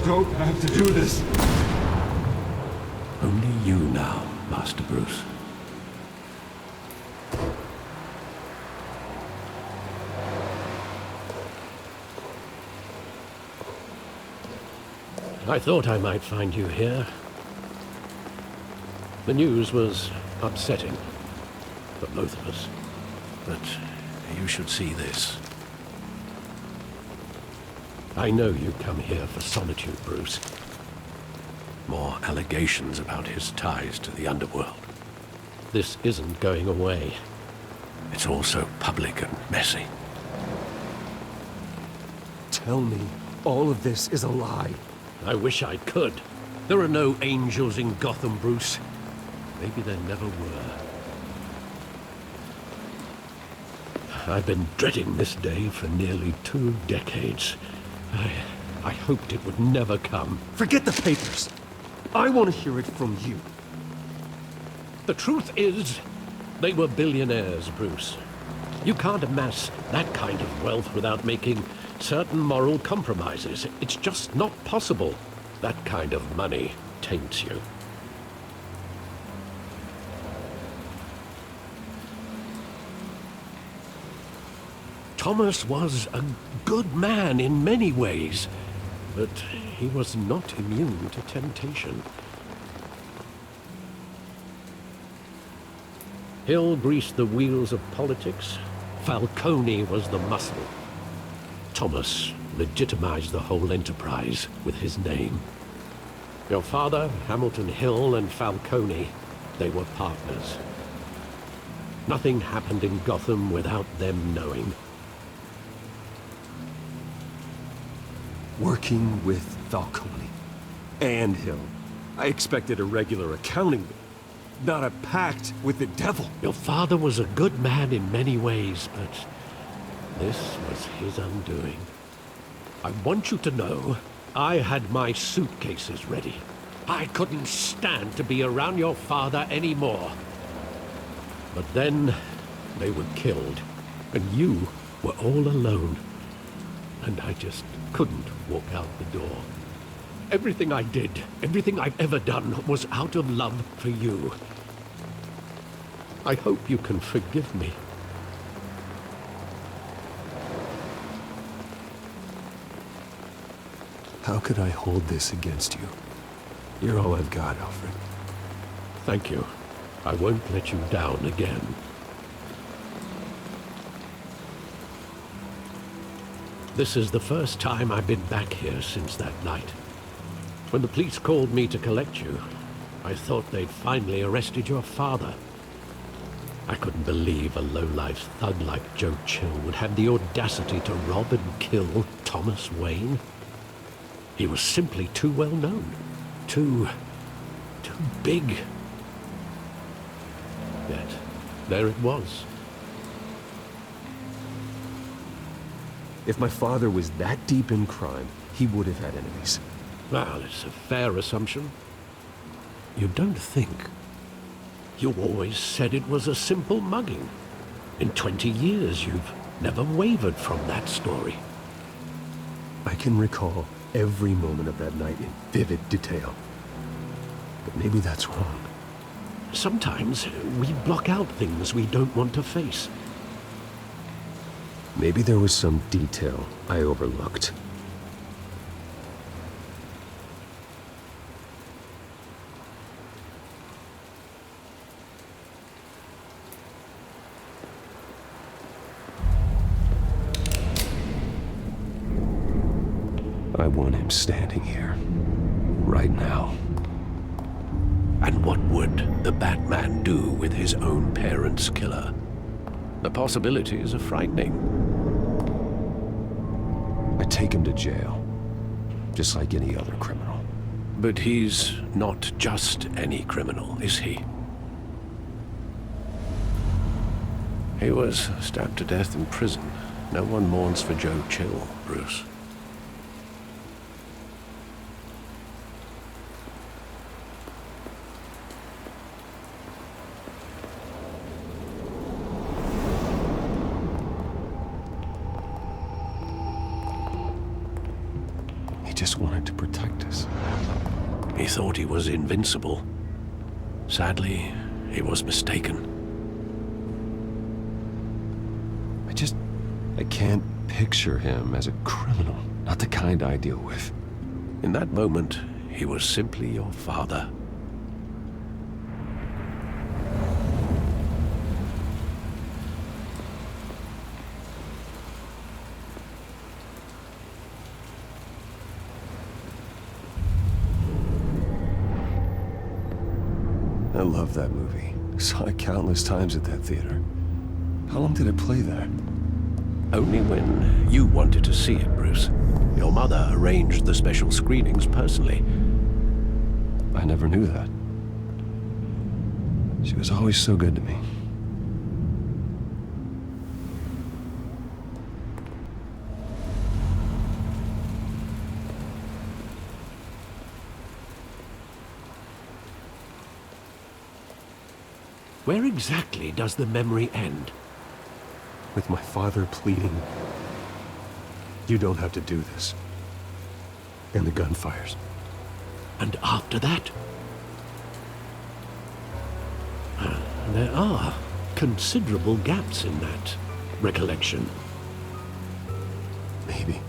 don't have to do this. Only you now, Master Bruce. I thought I might find you here. The news was upsetting for both of us. But you should see this. I know you come here for solitude, Bruce. More allegations about his ties to the underworld. This isn't going away. It's all so public and messy. Tell me, all of this is a lie. I wish I could. There are no angels in Gotham, Bruce. Maybe there never were. I've been dreading this day for nearly 2 decades. I hoped it would never come. Forget the papers. I want to hear it from you. The truth is, they were billionaires, Bruce. You can't amass that kind of wealth without making certain moral compromises. It's just not possible. That kind of money taints you. Thomas was a good man in many ways, but he was not immune to temptation. Hill greased the wheels of politics. Falcone was the muscle. Thomas legitimized the whole enterprise with his name. Your father, Hamilton Hill, and Falcone, they were partners. Nothing happened in Gotham without them knowing. Working with Falcone and Hill. I expected a regular accounting, not a pact with the devil. Your father was a good man in many ways, but this was his undoing. I want you to know, I had my suitcases ready. I couldn't stand to be around your father anymore. But then, they were killed, and you were all alone. And I just couldn't walk out the door. Everything I did, everything I've ever done, was out of love for you. I hope you can forgive me. How could I hold this against you? You're all I've got, Alfred. Thank you. I won't let you down again. This is the first time I've been back here since that night. When the police called me to collect you, I thought they'd finally arrested your father. I couldn't believe a low-life thug like Joe Chill would have the audacity to rob and kill Thomas Wayne. He was simply too well known. Too big. Yet, there it was. If my father was that deep in crime, he would have had enemies. Well, it's a fair assumption. You don't think. You always said it was a simple mugging. In 20 years, you've never wavered from that story. I can recall every moment of that night in vivid detail. But maybe that's wrong. Sometimes we block out things we don't want to face. Maybe there was some detail I overlooked. I want him standing here, right now. And what would the Batman do with his own parents' killer? The possibilities are frightening. I take him to jail, just like any other criminal. But he's not just any criminal, is he? He was stabbed to death in prison. No one mourns for Joe Chill, Bruce. He just just wanted to protect us. He thought he was invincible. Sadly, he was mistaken. I can't picture him as a criminal. Not the kind I deal with. In that moment, he was simply your father. I love that movie. Saw it countless times at that theater. How long did it play there? Only when you wanted to see it, Bruce. Your mother arranged the special screenings personally. I never knew that. She was always so good to me. Where exactly does the memory end? With my father pleading, "You don't have to do this." And the gunfires. And after that? There are considerable gaps in that recollection. Maybe.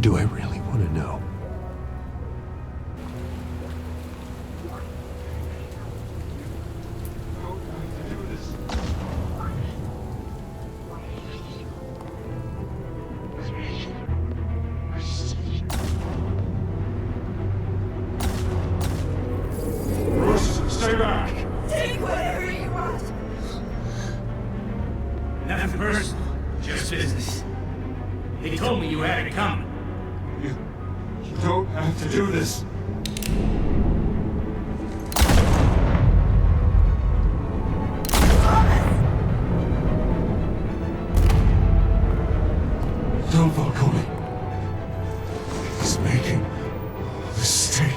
Do I really want to know? Stay back! Take whatever you want. Nothing personal, just business. They told me you had it coming. You don't have to do this. Don't Falcone. He's making a mistake.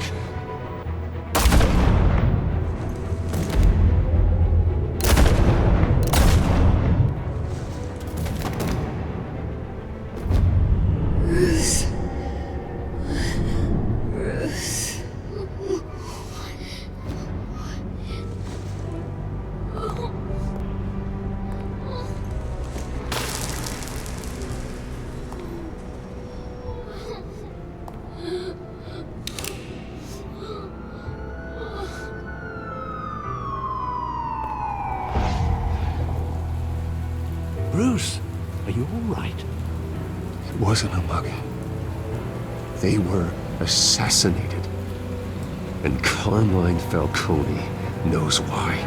Bruce, are you all right? It wasn't a mugging. They were assassinated. And Carmine Falcone knows why.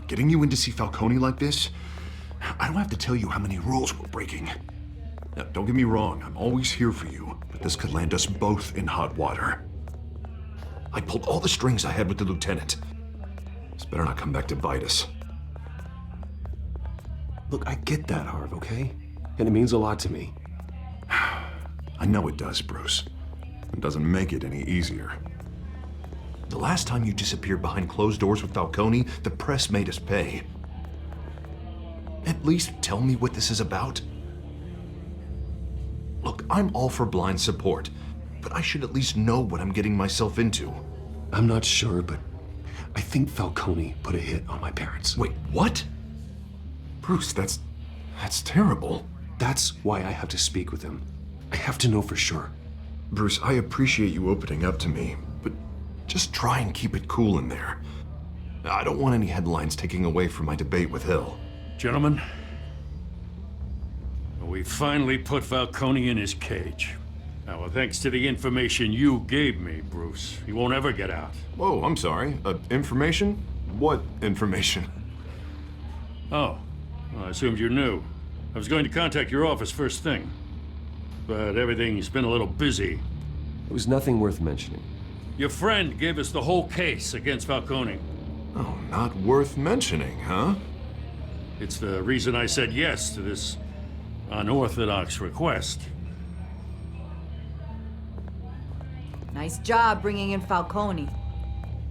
Getting you in to see Falcone like this? I don't have to tell you how many rules we're breaking. Now, don't get me wrong, I'm always here for you, but this could land us both in hot water. I pulled all the strings I had with the lieutenant. This better not come back to bite us. Look, I get that, Harv, okay? And it means a lot to me. I know it does, Bruce. It doesn't make it any easier. The last time you disappeared behind closed doors with Falcone, the press made us pay. At least tell me what this is about. Look, I'm all for blind support, but I should at least know what I'm getting myself into. I'm not sure, but I think Falcone put a hit on my parents. Wait, what? Bruce, that's terrible. That's why I have to speak with him. I have to know for sure. Bruce, I appreciate you opening up to me, but just try and keep it cool in there. I don't want any headlines taking away from my debate with Hill. Gentlemen, we finally put Falcone in his cage. Now, well, thanks to the information you gave me, Bruce, he won't ever get out. Whoa, I'm sorry. Information? What information? Oh, well, I assumed you knew. I was going to contact your office first thing, but everything's been a little busy. It was nothing worth mentioning. Your friend gave us the whole case against Falcone. Oh, not worth mentioning, huh? It's the reason I said yes to this unorthodox request. Nice job bringing in Falcone.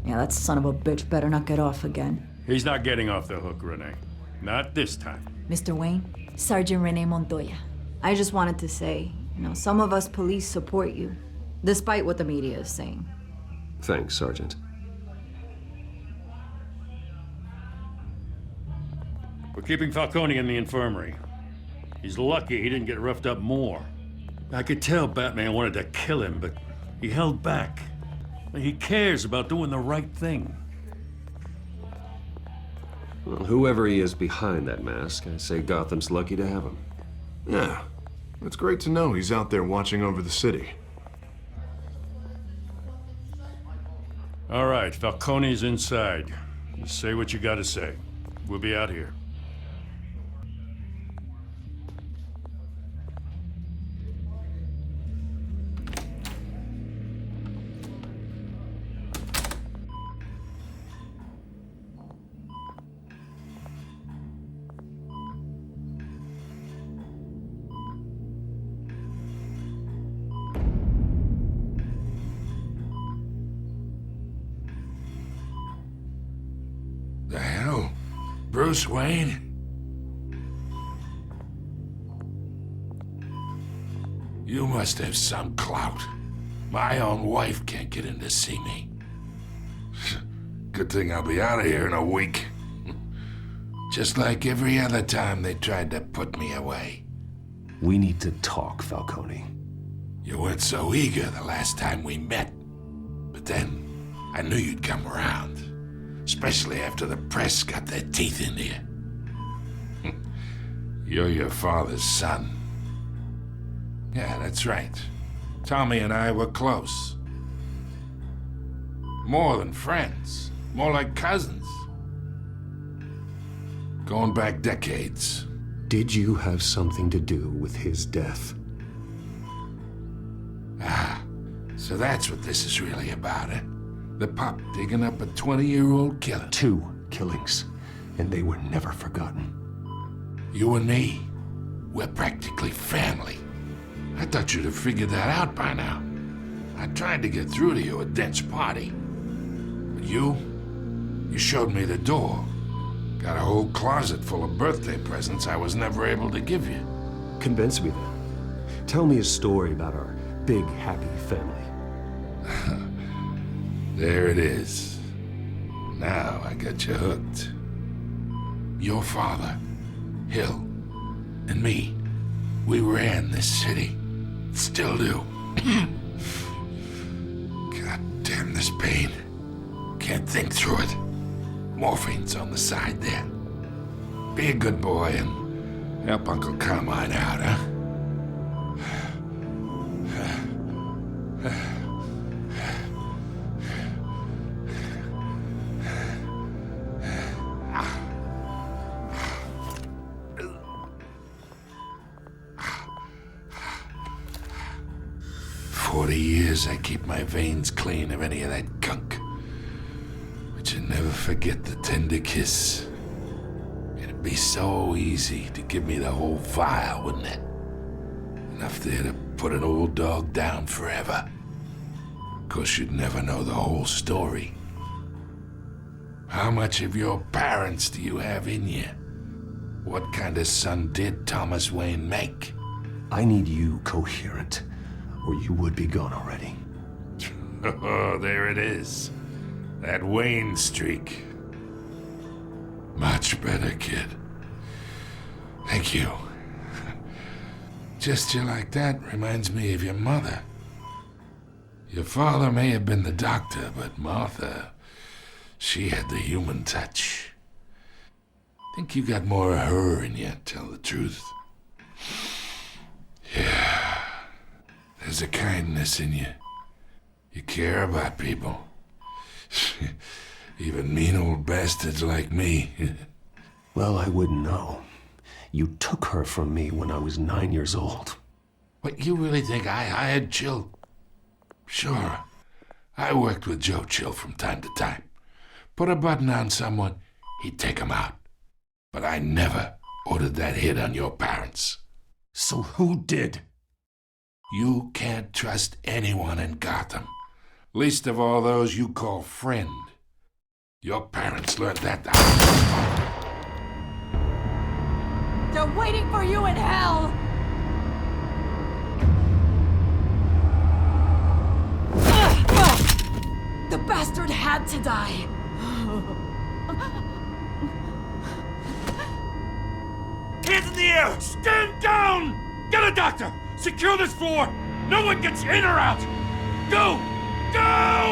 Yeah, that son of a bitch better not get off again. He's not getting off the hook, Renee. Not this time. Mr. Wayne, Sergeant Rene Montoya. I just wanted to say, some of us police support you, despite what the media is saying. Thanks, Sergeant. We're keeping Falcone in the infirmary. He's lucky he didn't get roughed up more. I could tell Batman wanted to kill him, but he held back. He cares about doing the right thing. Well, whoever he is behind that mask, I say Gotham's lucky to have him. Yeah, it's great to know he's out there watching over the city. All right, Falcone's inside. You say what you gotta say. We'll be out here. The hell? Bruce Wayne? You must have some clout. My own wife can't get in to see me. Good thing I'll be out of here in a week. Just like every other time they tried to put me away. We need to talk, Falcone. You weren't so eager the last time we met. But then, I knew you'd come around. Especially after the press got their teeth into you. You're your father's son. Yeah, that's right. Tommy and I were close. More than friends. More like cousins. Going back decades. Did you have something to do with his death? Ah, so that's what this is really about, eh? The pup digging up a 20-year-old killer. 2 killings, and they were never forgotten. You and me, we're practically family. I thought you'd have figured that out by now. I tried to get through to you at Dent's party. But you showed me the door. Got a whole closet full of birthday presents I was never able to give you. Convince me then. Tell me a story about our big, happy family. There it is. Now I got you hooked. Your father, Hill, and me, we ran this city. Still do. God damn this pain. Can't think through it. Morphine's on the side there. Be a good boy and help Uncle Carmine out, huh? I keep my veins clean of any of that gunk. But you never forget the tender kiss. It'd be so easy to give me the whole vial, wouldn't it? Enough there to put an old dog down forever. Of course, you'd never know the whole story. How much of your parents do you have in you? What kind of son did Thomas Wayne make? I need you coherent, or you would be gone already. Oh, there it is. That Wayne streak. Much better, kid. Thank you. Gesture like that reminds me of your mother. Your father may have been the doctor, but Martha, she had the human touch. Think you got more of her in you, tell the truth. Yeah. There's a kindness in you. You care about people. Even mean old bastards like me. Well, I wouldn't know. You took her from me when I was 9 years old. What, you really think I hired Chill? Sure. I worked with Joe Chill from time to time. put a button on someone, he'd take him out. But I never ordered that hit on your parents. So who did? You can't trust anyone in Gotham. Least of all those you call friend. Your parents learned that. They're waiting for you in hell! The bastard had to die! Hands in the air! Stand down! Get a doctor! Secure this floor! No one gets in or out! Go! Go!